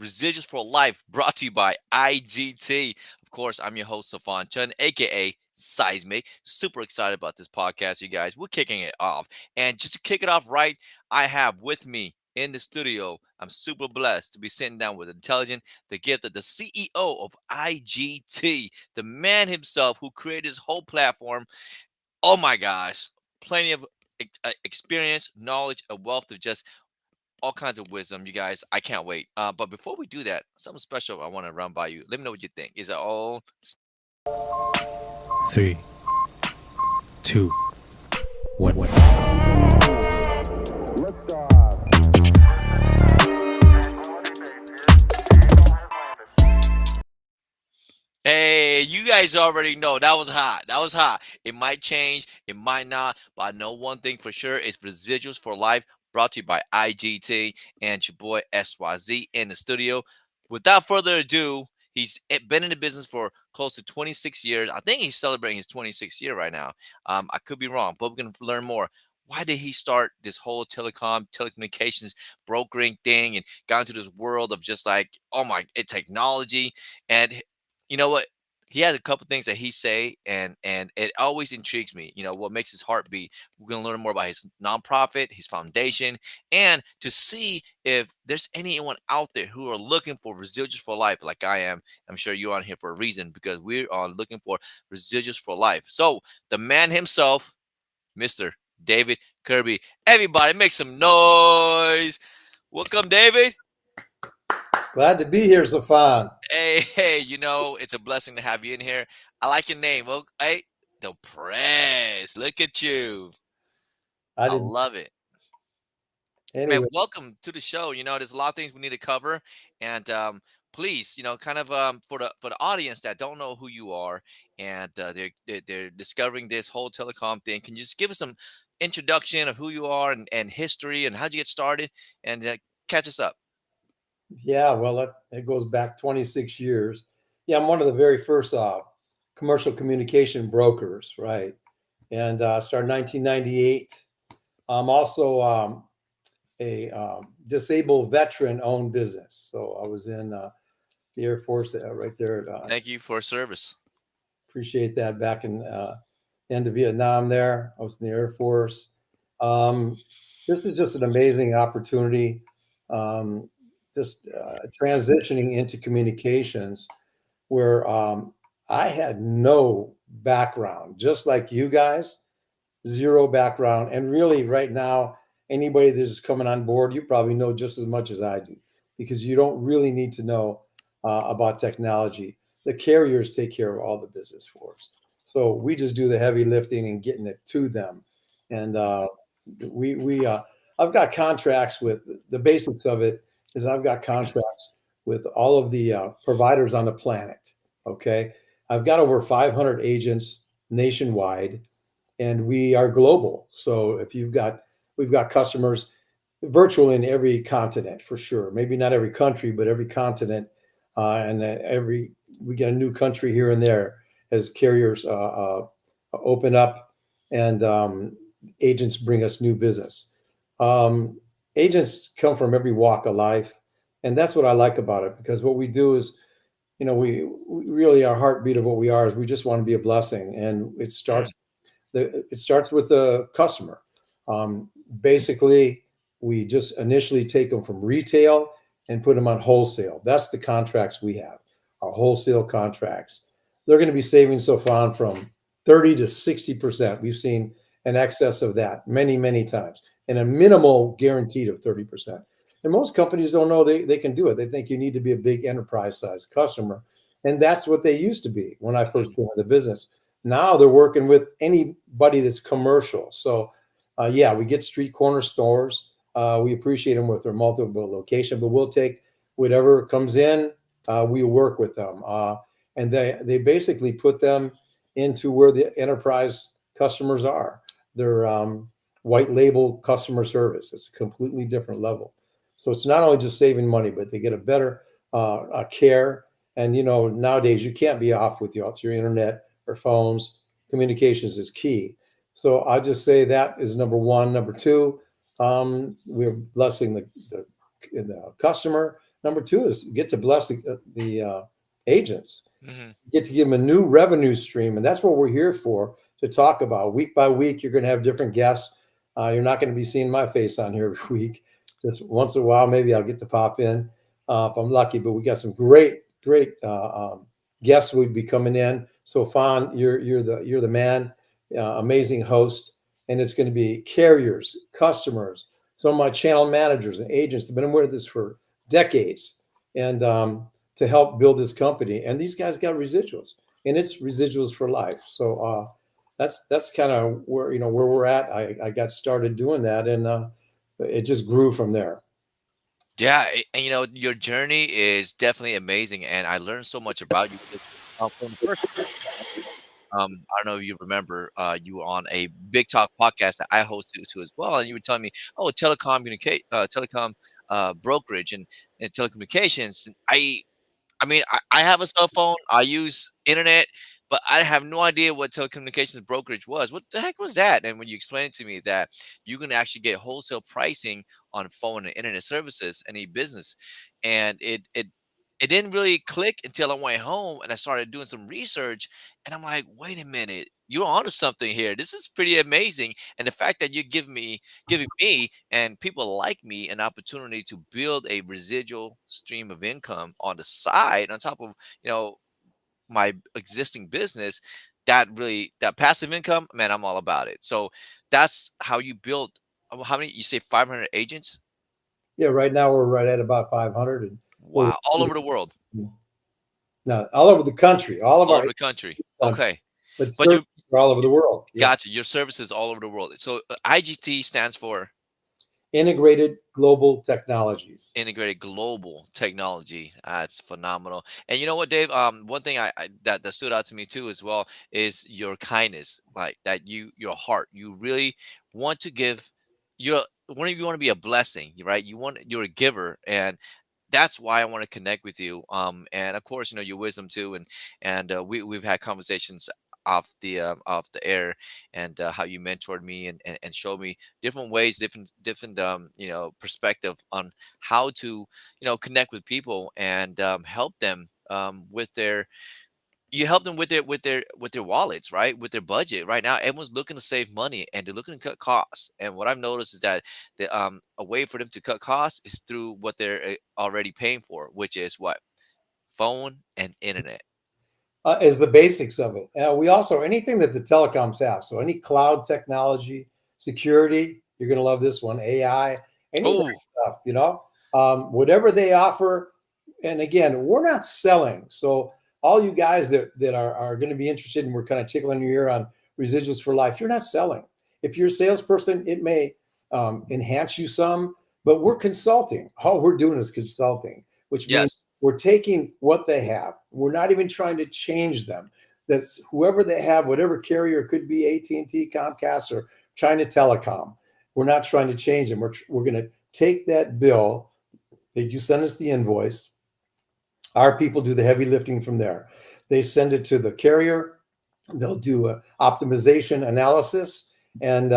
Residuals for Life, brought to you by IGT. Of course, I'm your host, Safan Chun, aka Seismic. Super excited about this podcast, you guys. We're kicking it off. And just to kick it off right, I have with me in the studio, I'm super blessed to be sitting down with Intelligent, the gifted, the CEO of IGT, the man himself who created this whole platform. Oh my gosh, plenty of experience, knowledge, a wealth of just all kinds of wisdom, you guys. I can't wait. But before we do that, something special I want to run by you. Let me know what you think. Is it all? Three, two, one. Hey, you guys already know that was hot. That was hot. It might change, it might not, but I know one thing for sure: it's Residuals for Life, brought to you by IGT and your boy SYZ in the studio. Without further ado, he's been in the business for close to 26 years. I think he's celebrating his 26th year right now. I could be wrong, but we're gonna learn more. Why did he start this whole telecommunications brokering thing and got into this world of just like, oh my, technology? And you know what? He has a couple things that he say, and it always intrigues me. You know what makes his heart beat. We're gonna learn more about his nonprofit, his foundation, and to see if there's anyone out there who are looking for residuals for life, like I am. I'm sure you're on here for a reason because we are looking for residuals for life. So the man himself, Mr. David Kerby. Everybody, make some noise. Welcome, David. Glad to be here, Safan. Hey, it's a blessing to have you in here. I like your name. Well, hey, the press. Look at you. I I didn't. love it. Man, Anyway, welcome to the show. There's a lot of things we need to cover. And please, kind of for the audience that don't know who you are and they're discovering this whole telecom thing, can you just give us some introduction of who you are and history and how'd you get started and catch us up? yeah, well, it goes back 26 years. Yeah, I'm one of the very first commercial communication brokers, right? And started 1998. I'm also a disabled veteran-owned business. So I was in the Air Force right there. Thank you for service. Appreciate that. Back in end of Vietnam there. I was in the Air Force. Um, this is just an amazing opportunity. Um, just transitioning into communications where I had no background, just like you guys, zero background. And really, right now, anybody that's coming on board, you probably know just as much as I do because you don't really need to know about technology. The carriers take care of all the business for us. So we just do the heavy lifting and getting it to them. And I've got contracts with the basics of it is I've got contracts with all of the providers on the planet. Okay. I've got over 500 agents nationwide and we are global. So we've got customers virtually in every continent for sure. Maybe not every country, but every continent. We get a new country here and there as carriers open up and agents bring us new business. Um, Agents come from every walk of life, and that's what I like about it because what we do is, we really our heartbeat of what we are is we just want to be a blessing, and Mm. it starts with the customer. Basically, we just initially take them from retail and put them on wholesale. That's the contracts we have, our wholesale contracts. They're going to be saving so far from 30 to 60%. We've seen an excess of that many, many times, and a minimal guaranteed of 30%. And most companies don't know they can do it. They think you need to be a big enterprise size customer. And that's what they used to be when I first came into business. Now they're working with anybody that's commercial. So, yeah, we get street corner stores. We appreciate them with their multiple location, but we'll take whatever comes in. We work with them, and they basically put them into where the enterprise customers are. They're white label customer service. It's a completely different level. So it's not only just saving money, but they get a better care. And nowadays you can't be off with your internet or phones. Communications is key. So I just say that is number one. Number two, we're blessing the customer. Number two is get to bless the agents, Hmm. get to give them a new revenue stream. And that's what we're here for, to talk about. Week by week, you're going to have different guests. You're not going to be seeing my face on here every week. Just once in a while, maybe I'll get to pop in if I'm lucky. But we got some great guests will be coming in. So Fawn, you're the man, amazing host, and it's going to be carriers, customers, some of my channel managers and agents have been with this for decades, and to help build this company. And these guys got residuals, and it's residuals for life. So that's kind of where we're at. I got started doing that, and it just grew from there. Yeah, and your journey is definitely amazing, and I learned so much about you because from the first I don't know if you remember, you were on a big talk podcast that I hosted to as well, and you were telling me, oh, telecom brokerage and telecommunications. And I mean, I have a cell phone. I use internet, but I have no idea what telecommunications brokerage was. What the heck was that? And when you explained it to me that you can actually get wholesale pricing on phone and internet services, any business, and it didn't really click until I went home and I started doing some research, and I'm like, wait a minute. You're onto something here. This is pretty amazing. And the fact that you're giving me and people like me an opportunity to build a residual stream of income on the side on top of you know my existing business, that passive income, man, I'm all about it. So that's how you build. How many, you say 500 agents? Yeah, right now we're right at about 500, and we're Wow, all over the world, now all over the country. All of all our over the country. country, Okay, but but services you are all over the world. Yeah, gotcha, your services all over the world. So IGT stands for integrated global technologies. integrated global technology. That's phenomenal. And you know what, Dave? One thing that stood out to me too as well is your kindness, like that your heart. You really want to give. You're you want to be a blessing, right? You're a giver, and that's why I want to connect with you. And of course, your wisdom too, and we've had conversations off the air, and how you mentored me and showed me different ways, different perspective on how to connect with people and help them with their you help them with their wallets, right? With their budget. Right now, everyone's looking to save money and they're looking to cut costs. And what I've noticed is that a way for them to cut costs is through what they're already paying for, which is what? Phone and internet. Is the basics of it. We also anything that the telecoms have. So any cloud technology, security, you're going to love this one. AI, any of that Oh, stuff. Whatever they offer. And again, we're not selling. So all you guys that are going to be interested, and we're kind of tickling your ear on residuals for life, you're not selling. If you're a salesperson, it may enhance you some, but we're consulting. All we're doing is consulting, which means yes. we're taking what they have. We're not even trying to change them. That's whoever they have, whatever carrier, it could be AT&T, Comcast, or China Telecom. We're not trying to change them. We're going to take that bill that you send us the invoice. Our people do the heavy lifting from there. They send it to the carrier. They'll do a optimization analysis and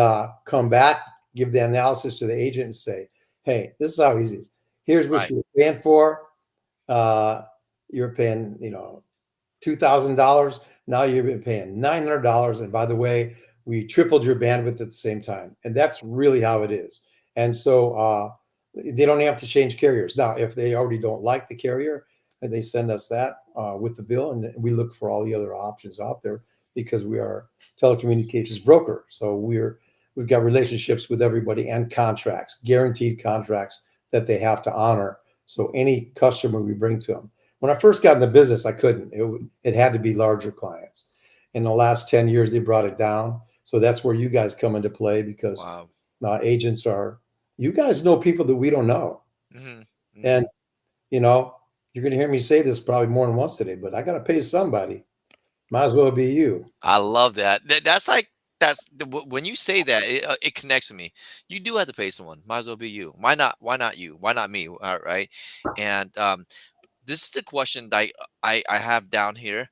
come back, give the analysis to the agent and say, hey, this is how easy it is. Here's what Right. you're paying for. uh, you're paying, $2,000. Now you're paying $900. And by the way, we tripled your bandwidth at the same time. And that's really how it is. And so they don't have to change carriers. Now, if they already don't like the carrier, they send us that with the bill, and we look for all the other options out there because we are telecommunications broker. So we've got relationships with everybody and contracts, guaranteed contracts that they have to honor. So any customer we bring to them. When I first got in the business, I couldn't. It had to be larger clients. In the last 10 years, they brought it down. So that's where you guys come into play because Wow. agents are, you guys know people that we don't know. Hmm. Hmm. And, you know, you're going to hear me say this probably more than once today, but I got to pay somebody. Might as well be you. I love that. That's like when you say that, it connects with me. You do have to pay someone. Might as well be you. Why not? Why not you? Why not me? All right. And this is the question that I have down here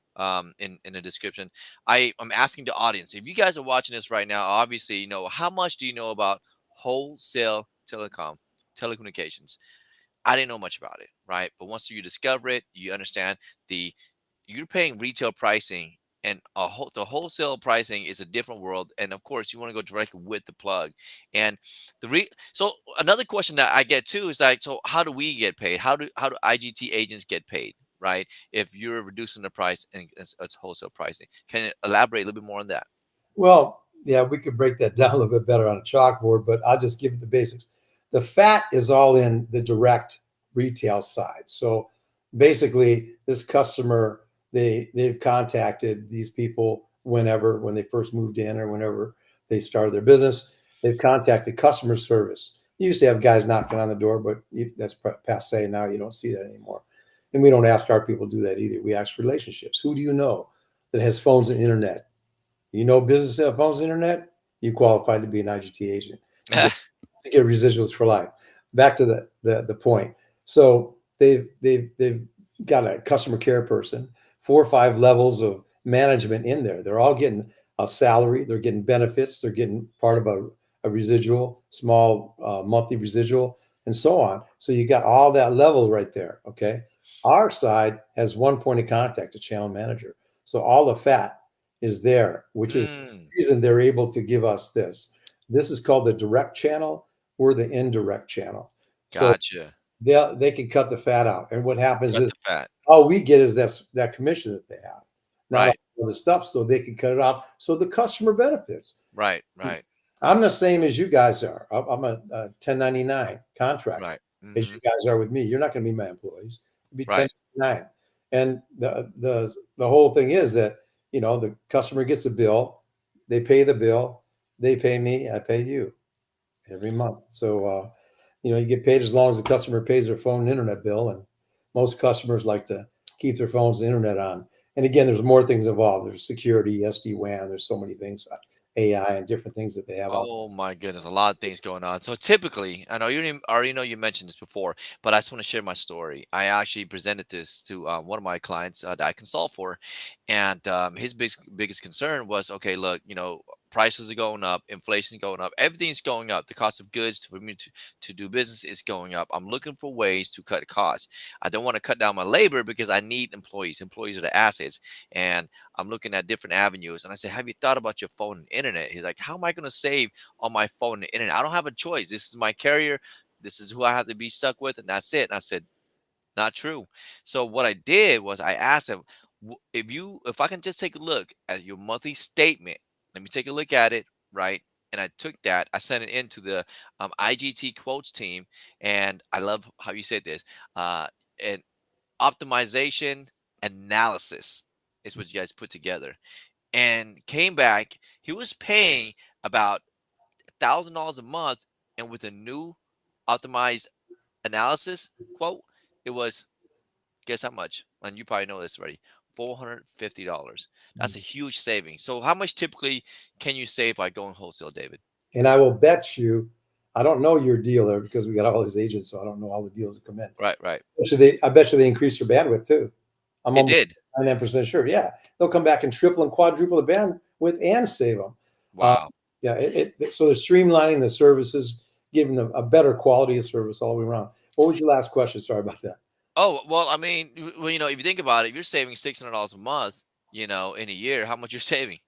in the description. I'm asking the audience. If you guys are watching this right now, obviously how much do you know about wholesale telecommunications? I didn't know much about it, right? But once you discover it, you understand the you're paying retail pricing, and the wholesale pricing is a different world. And of course, you want to go directly with the plug. And so another question that I get too is like, so how do we get paid? How do IGT agents get paid? Right? If you're reducing the price and it's wholesale pricing, can you elaborate a little bit more on that? Well, yeah, we could break that down a little bit better on a chalkboard, but I'll just give you the basics. The fat is all in the direct retail side. So basically, this customer, they've contacted these people whenever, when they first moved in or whenever they started their business, they've contacted customer service. You used to have guys knocking on the door, but that's passe now. You don't see that anymore. And we don't ask our people to do that either. We ask relationships. Who do you know that has phones and internet? You know business cell phones, internet, you qualify to be an IGT agent to get residuals for life. Back to the point. So they've got a customer care person, 4 or 5 levels of management in there. They're all getting a salary, they're getting benefits, they're getting part of a residual, small monthly residual, and so on. So you got all that level right there. Okay. Our side has one point of contact, a channel manager. So all the fat is there, which is Mm, the reason they're able to give us this. This is called the direct channel. We're the indirect channel. So gotcha. they can cut the fat out. And what happens Cut is the fat. all we get is that commission that they have, not Right. all the stuff. So they can cut it out. So the customer benefits. Right. Right. I'm the same as you guys are. I'm a 1099 contractor, Right. as Hmm. you guys are with me. You're not going to be my employees. You'll be Right. 1099. And the whole thing is that the customer gets a bill, they pay the bill, they pay me, I pay you every month. So you get paid as long as the customer pays their phone and internet bill. And most customers like to keep their phones and internet on. And again, there's more things involved. There's security, SD-WAN. There's so many things, AI, and different things that they have out. Oh my goodness, a lot of things going on. So typically, I know already know you mentioned this before, but I just want to share my story. I actually presented this to one of my clients that I consult for, and his biggest concern was, okay, look, prices are going up, inflation's going up, everything's going up. The cost of goods for me to do business is going up. I'm looking for ways to cut costs. I don't want to cut down my labor because I need employees. Employees are the assets, and I'm looking at different avenues. And I said, have you thought about your phone and internet? He's like, how am I going to save on my phone and internet? I don't have a choice. This is my carrier. This is who I have to be stuck with. And that's it. And I said, not true. So what I did was I asked him, if I can just take a look at your monthly statement, let me take a look at it, right? And I took that, I sent it into the IGT quotes team. And I love how you said this. And optimization analysis is what you guys put together, and came back. He was paying about $1,000 a month, and with a new optimized analysis quote, it was, guess how much? And you probably know this already. $450. That's a huge saving. So how much typically can you save by going wholesale, David? And I will bet you, I don't know your dealer because we got all these agents, so I don't know all the deals that come in. Right, right. I bet you they increase their bandwidth too. I'm It almost did. 99% sure. Yeah, they'll come back and triple and quadruple the bandwidth and save them. Uh, Wow. yeah, so they're streamlining the services, giving them a better quality of service all the way around. What was your last question? Sorry about that. Oh, well, I mean, well, if you think about it, if you're saving $600 a month, in a year, how much you're saving,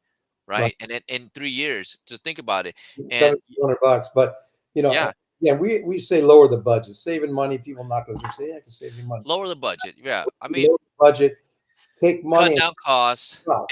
Right, right? And then in 3 years, just think about it. And $7,200, but yeah, yeah, we say lower the budget, saving money. People not going to say, yeah, I can save you money. lower the budget. Yeah. I mean, Lower the budget, take cut money and down costs. stuff.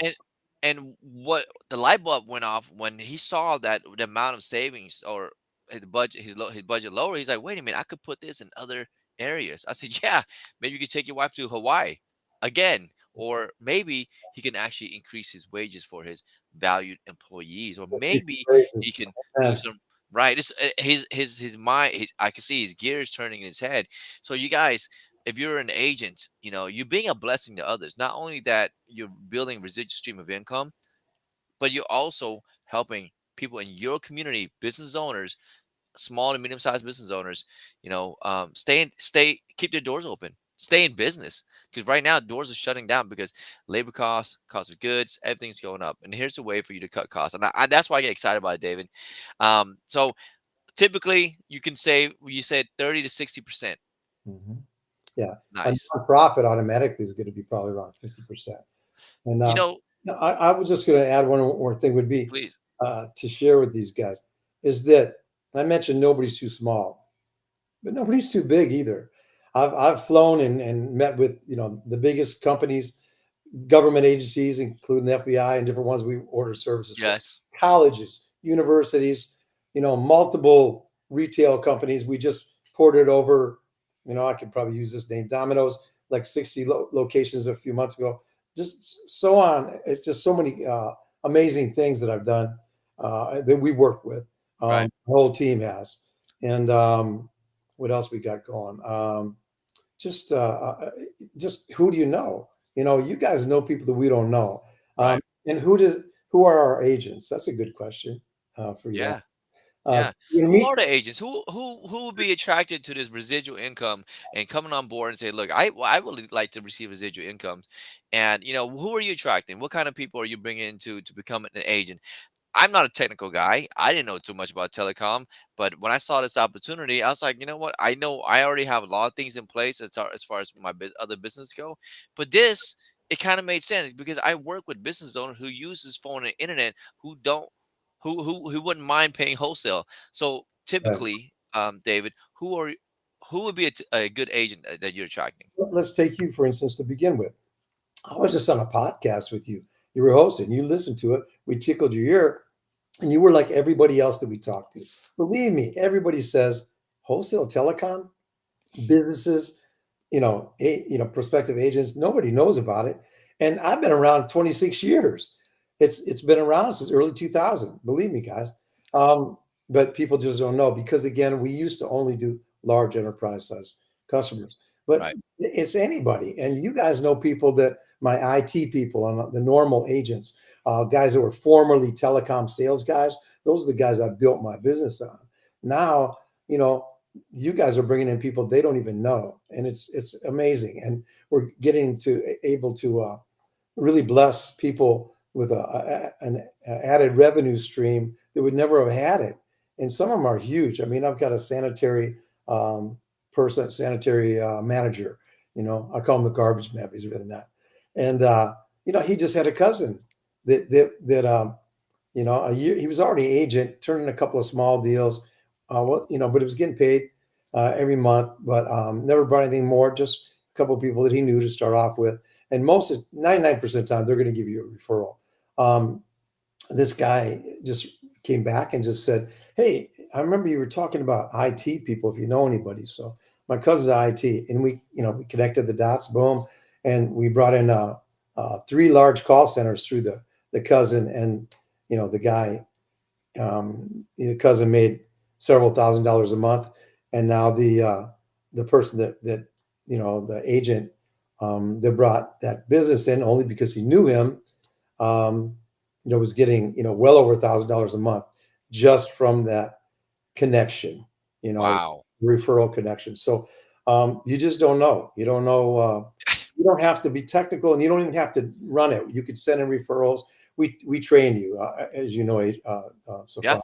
And what the light bulb went off when he saw that the amount of savings, or his budget lower. He's like, wait a minute, I could put this in other areas. I said, yeah, maybe you could take your wife to Hawaii again, or maybe he can actually increase his wages for his valued employees, or maybe he Praises. can do Man, some, right. It's his mind. I can see his gears turning in his head. So you guys, if you're an agent, you're being a blessing to others. Not only that, you're building residual stream of income, but you're also helping people in your community, business owners, small and medium sized business owners, keep their doors open, stay in business. Because right now, doors are shutting down because labor costs, cost of goods, everything's going up. And here's a way for you to cut costs. And that's why I get excited about it, David. So typically, you can save, you said 30 to 60%. Mhm. Yeah. A Nice. nonprofit automatically is going to be probably around 50%. And You know, I was just going to add one more thing would be please. to share with these guys is that I mentioned nobody's too small, but nobody's too big either. I've flown and met with the biggest companies, government agencies, including the FBI and different ones we order services for, Yes. colleges, universities, multiple retail companies. We just ported over, I could probably use this name, Domino's, like 60 locations a few months ago. Just so on. It's just so many amazing things that I've done that we work with. Right. The whole team has. And what else we got going? Just just who do you know? You guys know people that we don't know. Right. And who are our agents? That's a good question for you. Yeah. Uh, Yeah. you Who meet are the agents? Who would be attracted to this residual income and coming on board and say, "Look, I would like to receive residual incomes," and who are you attracting? What kind of people are you bringing into to become an agent? I'm not a technical guy. I didn't know too much about telecom, but when I saw this opportunity, I was like, you know what? I know I already have a lot of things in place as far as my other business go, but this it kind of made sense because I work with business owners who use this phone and internet who don't who wouldn't mind paying wholesale. So uh, typically, David, who would be a good agent that you're attracting? let's take you for instance to begin with. I was just on a podcast with you. You were hosting. You listened to it. We tickled your ear, and you were like everybody else that we talked to. Believe me, everybody says wholesale telecom businesses, prospective agents, nobody knows about it. And I've been around 26 years. It's been around since early 2000. Believe me, guys. Um, but people just don't know because again, we used to only do large enterprise size customers. But Right. it's anybody, and you guys know people that my IT people and the normal agents, guys that were formerly telecom sales guys. Those are the guys I built my business on. Now, you know, you guys are bringing in people they don't even know, and it's amazing. And we're getting to able to really bless people with an added revenue stream that would never have had it. And some of them are huge. I mean, I've got a sanitary um, sanitary manager. I call him the garbage man, but he's really not. And he just had a cousin that a year he was already agent, turning a couple of small deals. But he was getting paid every month, but never brought anything more. Just a couple of people that he knew to start off with. And 99% of the time, they're going to give you a referral. Um, this guy just came back and just said, "Hey, I remember you were talking about IT people. If you know anybody." So my cousin's IT, and we connected the dots. Boom, and we brought in three large call centers through the cousin, and the guy, the cousin made several $1,000s a month, and now the person that the agent that brought that business in only because he knew him, was getting well over $1,000 a month just from that connection, Wow. referral connection. So you just don't know. You don't know. You don't have to be technical, and you don't even have to run it. You could send in referrals. We train you, as you know, so Yeah. far.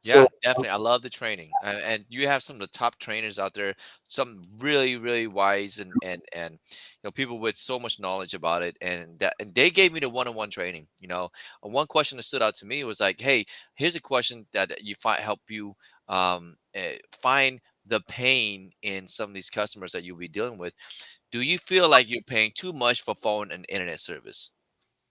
Yeah, So definitely. I love the training, and you have some of the top trainers out there. Some really, really wise and people with so much knowledge about it, and they gave me the one-on-one training. One question that stood out to me was like, "Hey, here's a question that you find help you find the pain in some of these customers that you'll be dealing with. Do you feel like you're paying too much for phone and internet service?"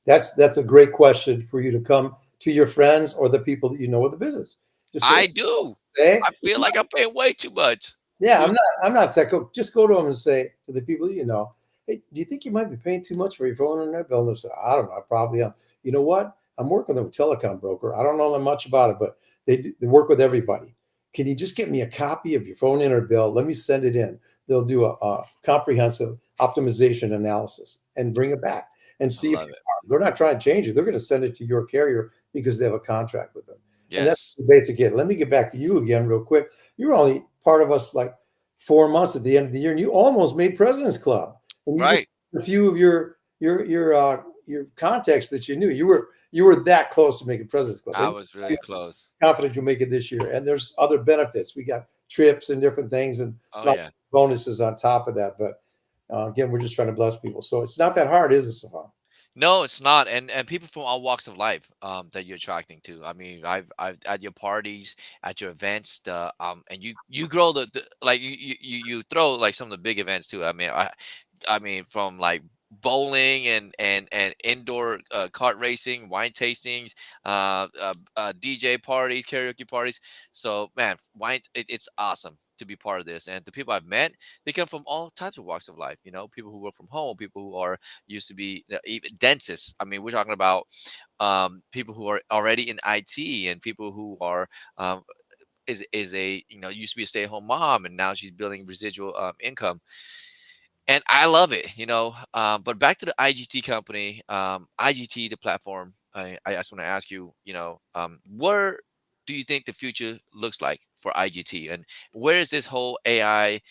that's a great question for you to come to your friends or the people that you know with the business. Just I do. say, I feel like I'm paying way too much. yeah, Who's I'm not tech. Just go to them and say to the people "Hey, do you think you might be paying too much for your phone internet bill?" And they'll say, "I don't know, I probably am." You know what? I'm working with a telecom broker. I don't know that much about it, but they work with everybody. Can you just get me a copy of your phone internet bill? Let me send it in. They'll do a comprehensive optimization analysis and bring it back and I see if love you it. are. They're not trying to change it. They're going to send it to your carrier because they have a contract with them. And that's Yes. the basic it. Let me get back to you again real quick. You were only part of us like 4 months at the end of the year, and you almost made President's Club. And you Right. just a few of your contacts that you knew. You were that close to making President's Club, I and was really close. confident you'll make it this year. And there's other benefits. We got trips and different things, and Oh a lot yeah. of bonuses on top of that. But again, we're just trying to bless people, so it's not that hard, is it, Stefan? No, it's not, and people from all walks of life that you're attracting to. I mean, I've at your parties, at your events, and you grow the like you throw like some of the big events too. I mean, from like bowling and indoor kart racing, wine tastings, DJ parties, karaoke parties. So man, it's awesome to be part of this. And the people I've met, they come from all types of walks of life. People who work from home, people who are used to be even dentists. I mean, we're talking about people who are already in IT, and people who are um, is a used to be a stay at home mom, and now she's building residual income, and I love it. But back to the IGT company, IGT, the platform. I just want to ask you, where do you think the future looks like for IGT, and where is this whole AI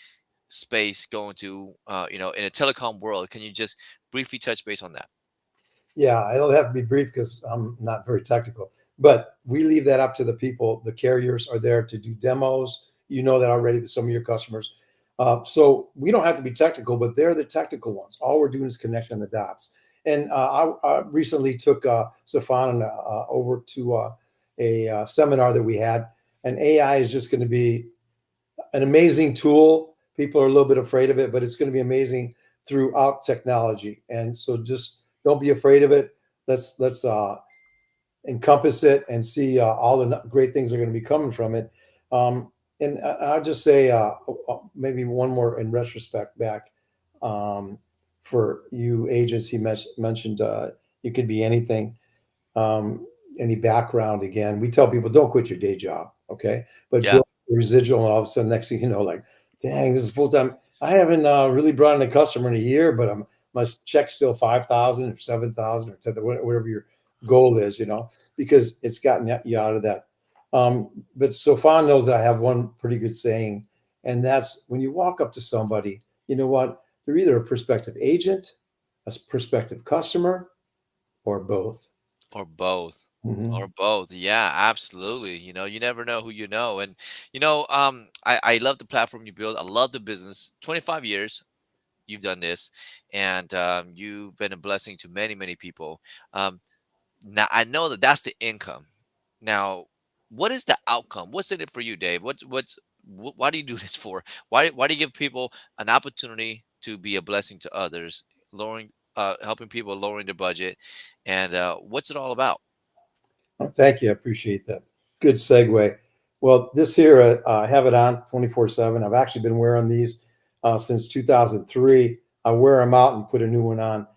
space going to, in a telecom world? Can you just briefly touch base on that? Yeah, it'll have to be brief because I'm not very technical. But we leave that up to the people. The carriers are there to do demos. You know that already with some of your customers. So we don't have to be technical, but they're the technical ones. All we're doing is connecting the dots. And I recently took Safan over to a seminar that we had, and AI is just going to be an amazing tool. People are a little bit afraid of it, but it's going to be amazing throughout technology. And so just don't be afraid of it. Let's encompass it and see all the great things are going to be coming from it. And I'll just say maybe one more in retrospect back um, for you agents. He mentioned you could be anything, um, any background. Again, we tell people don't quit your day job, okay? But Yeah. build a residual, and all of a sudden, next thing you know, like, dang, this is full time. I haven't really brought in a customer in a year, but my check's still 5,000 or 7,000 or 10, whatever your goal is, because it's gotten you out of that. But Sofan knows that I have one pretty good saying, and that's when you walk up to somebody, you know what? They're either a prospective agent, a prospective customer, or both. Or both. Mhm. Or both. Yeah, absolutely. You never know who you know. And I love the platform you build. I love the business. 25 years you've done this, and you've been a blessing to many, many people. Um, Now I know that that's the income. Now, what is the outcome? What's in it for you, Dave? Why do you do this for? Why do you give people an opportunity to be a blessing to others, helping people lowering their budget, and what's it all about? Oh, thank you. I appreciate that. Good segue. Well, this here, I have it on 24/7. I've actually been wearing these since 2003. I wear them out and put a new one on.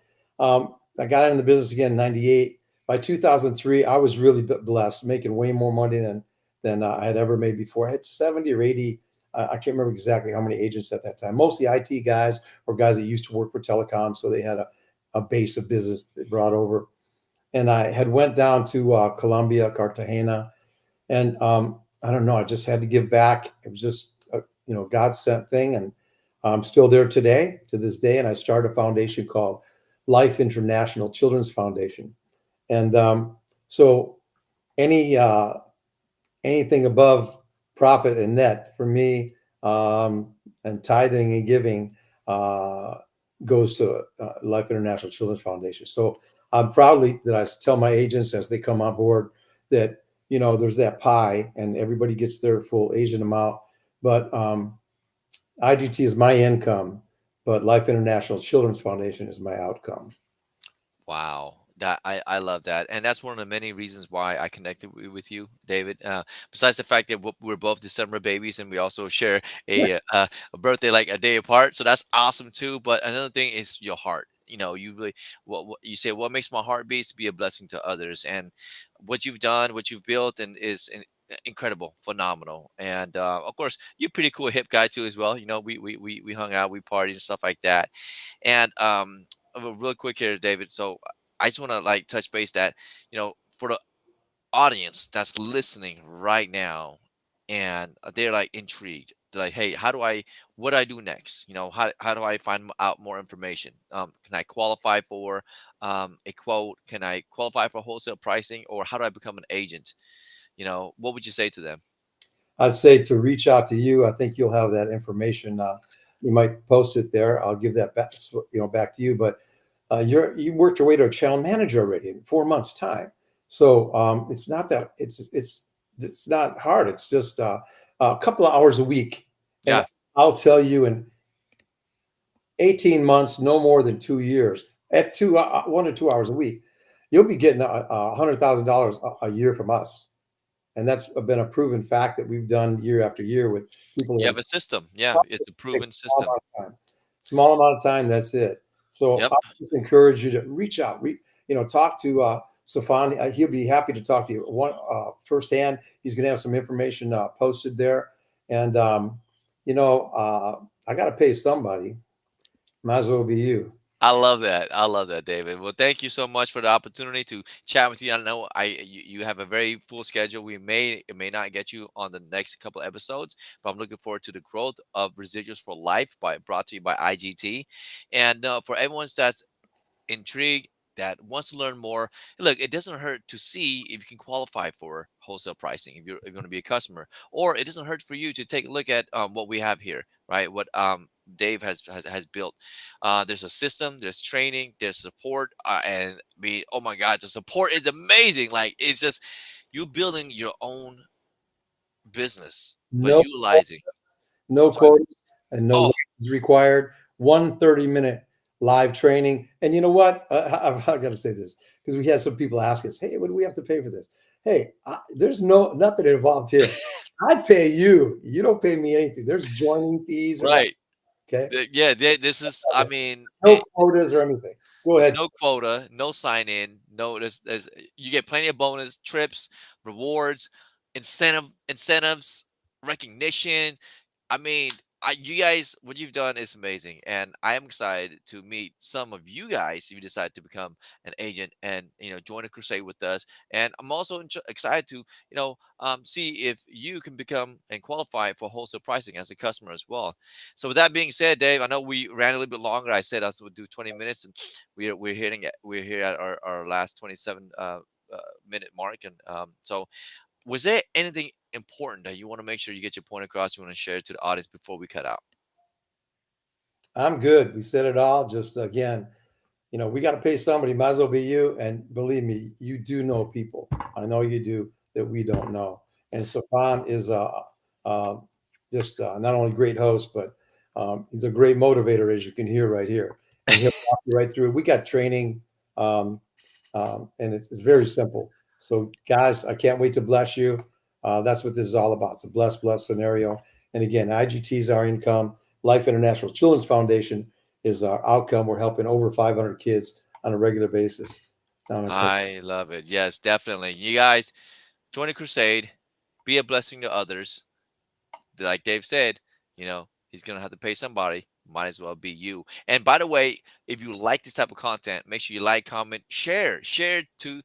I got in the business again in 98. By 2003, I was really blessed, making way more money than I had ever made before. I had 70 or 80. I can't remember exactly how many agents at that time. Mostly IT guys or guys that used to work for telecom, so they had a base of business they brought over, and I had went down to Colombia, Cartagena, and I don't know, I just had to give back. It was just a God sent thing, and I'm still there today to this day. And I started a foundation called Life International Children's Foundation, and so any anything above profit and net for me, and tithing and giving uh, goes to Life International Children's Foundation. So I'm proudly that I tell my agents as they come on board that there's that pie and everybody gets their full Asian amount, but IGT is my income, but Life International Children's Foundation is my outcome. Wow, that I love that, and that's one of the many reasons why I connected with you, David. Besides the fact that we're both December babies, and we also share a birthday like a day apart, so that's awesome too. But another thing is your heart. You really what you say. What makes my heart beat is to be a blessing to others, and what you've done, what you've built, and incredible, phenomenal. And of course, you're pretty cool, hip guy too as well. We hung out, we partied and stuff like that. And real quick here, David. So I just want to like touch base that for the audience that's listening right now, and they're like intrigued. They're like, hey, what do I do next? How do I find out more information? Can I qualify for a quote? Can I qualify for wholesale pricing, or how do I become an agent? What would you say to them? I'd say to reach out to you. I think you'll have that information. You might post it there. I'll give that back, back to you. But you worked your way to a channel manager already in 4 months' time. So it's not that it's not hard. It's just a couple of hours a week, and Yeah. I'll tell you in 18 months, no more than 2 years, at 1 to 2 hours a week, you'll be getting $100,000 a year from us. And that's been a proven fact that we've done year after year with people You that have have a system. Yeah. It's a take proven a small system. amount of time. Small amount of time, that's it. So Yep. I just encourage you to reach out, talk to Safan. He'll be happy to talk to you firsthand. He's going to have some information posted there. And, I got to pay somebody. Might as well be you. I love that. I love that, David. Well, thank you so much for the opportunity to chat with you. I know you have a very full schedule. It may not get you on the next couple episodes, but I'm looking forward to the growth of Residuals for Life brought to you by IGT. And for everyone that's intrigued, that wants to learn more, look, it doesn't hurt to see if you can qualify for wholesale pricing if you're going to be a customer, or it doesn't hurt for you to take a look at what we have here, right? What Dave has built. There's a system, there's training, there's support, and I mean, oh my God, the support is amazing. Like it's just you building your own business, but No, utilizing. no Sorry. quotas and no Oh, lessons required. One 30-minute live training. And you know what? I've got to say this because we had some people ask us, "Hey, what do we have to pay for this?" Hey, there's nothing involved here. I pay you. You don't pay me anything. There's joining fees or nothing. right. Okay. Yeah, this is. I mean, No quotas or anything. Go there's ahead. no quota, no sign in, no there's you get plenty of bonus trips, rewards, incentives, recognition. I mean, you guys, what you've done is amazing, and I am excited to meet some of you guys if you decide to become an agent and join a crusade with us. And I'm also excited to see if you can become and qualify for wholesale pricing as a customer as well. So with that being said, Dave, I know we ran a little bit longer. I said us would do 20 minutes, and we're here at our last 27 minute mark, and so was there anything important that you want to make sure you get your point across? You want to share to the audience before we cut out? I'm good. We said it all. Just again, we got to pay somebody. Might as well be you. And believe me, you do know people. I know you do that we don't know. And Safan is uh, just not only a great host, but he's a great motivator, as you can hear right here. And he'll walk you right through. We got training, um, and it's very simple. So, guys, I can't wait to bless you. That's what this is all about. It's a bless scenario. And again, IGT is our income. Life International Children's Foundation is our outcome. We're helping over 500 kids on a regular basis down in Cook. I love it. Yes, definitely. You guys join a crusade, be a blessing to others. Like Dave said, he's gonna have to pay somebody. Might as well be you. And by the way, if you like this type of content, make sure you like, comment, share to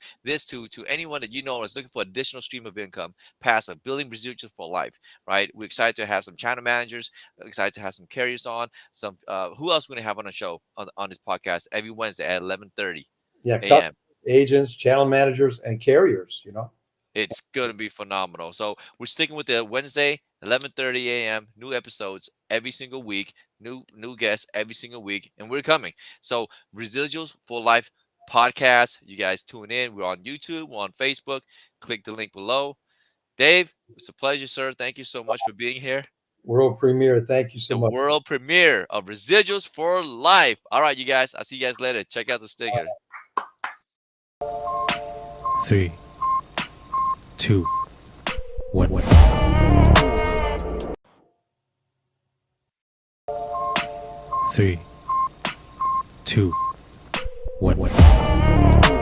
anyone that you know is looking for additional stream of income, passive, building residuals for life. Right? We're excited to have some channel managers, excited to have some carriers on. Some who else we're gonna have on the show on this podcast every Wednesday at 11:30 Yeah, a.m. customers, agents, channel managers, and carriers. It's gonna be phenomenal. So we're sticking with the Wednesday, 11:30 a.m. New episodes every single week, new guests every single week, and we're coming. So Residuals for Life podcast. You guys tune in. We're on YouTube, we're on Facebook. Click the link below. Dave, it's a pleasure, sir. Thank you so much for being here. World premiere. Thank you so The much. world premiere of Residuals for Life. All right, you guys. I'll see you guys later. Check out the sticker. 3, 2, 1. 3, 2, 1.